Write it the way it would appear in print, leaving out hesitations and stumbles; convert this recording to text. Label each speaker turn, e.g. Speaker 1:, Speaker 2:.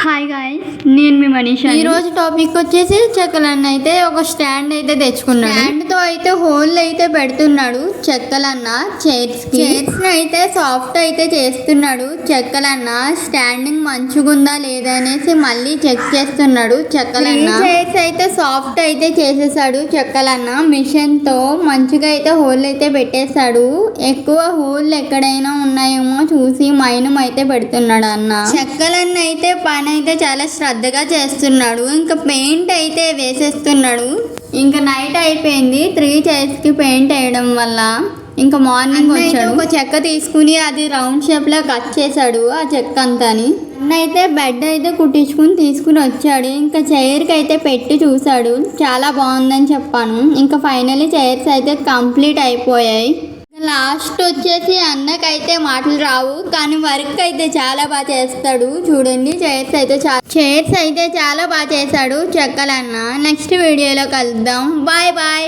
Speaker 1: Hi guys, నేను మీ మనీషా.
Speaker 2: ఈ రోజు టాపిక్ వచ్చేసి చెక్కలన్న అయితే ఒక స్టాండ్ అయితే తెచ్చుకున్నాడు. స్టాండ్ తో అయితే హోల్ అయితే పెడుతున్నాడు చెక్కలన్న. చైర్స్ అయితే సాఫ్ట్ అయితే చేస్తున్నాడు చెక్కలన్న. స్టాండింగ్ మంచిగుందా లేదా అనేసి మళ్ళీ చెక్ చేస్తున్నాడు చెక్కలన్న. చైర్స్ అయితే సాఫ్ట్ అయితే చేసేసాడు చెక్కలన్న. మిషన్ తో మంచిగా అయితే హోల్ అయితే పెట్టేశాడు. ఎక్కువ హోల్ ఎక్కడైనా ఉన్నాయేమో చూసి మైనం అయితే పెడుతున్నాడు అన్న. చెక్కలన్న అయితే పని అయితే చాలా శ్రద్ధగా చేస్తున్నాడు. ఇంకా పెయింట్ అయితే వేసేస్తున్నాడు. ఇంకా నైట్ అయిపోయింది. 3 చైర్స్ కి పెయింట్ వేయడం వల్ల ఇంకా మార్నింగ్ వచ్చాడు. ఒక చెక్క తీసుకుని అది రౌండ్ షేప్ లో కట్ చేశాడు ఆ చెక్క అంతాని. అన్న అయితే బెడ్ అయితే కుట్టించుకుని తీసుకుని వచ్చాడు. ఇంకా చైర్ కి అయితే పెట్టి చూసాడు. చాలా బాగుందని చెప్పాను. ఇంకా ఫైనల్లీ చైర్స్ అయితే కంప్లీట్ అయిపోయాయి. లాస్ట్ వచ్చేసి అన్నకైతే మాటలు రావు, కానీ వర్క్ అయితే చాలా బాగా చేస్తాడు. చూడండి చైర్స్ అయితే చాలా బాగా చేశాడు చెక్కలన్న. నెక్స్ట్ వీడియోలో కలుద్దాం. Bye bye.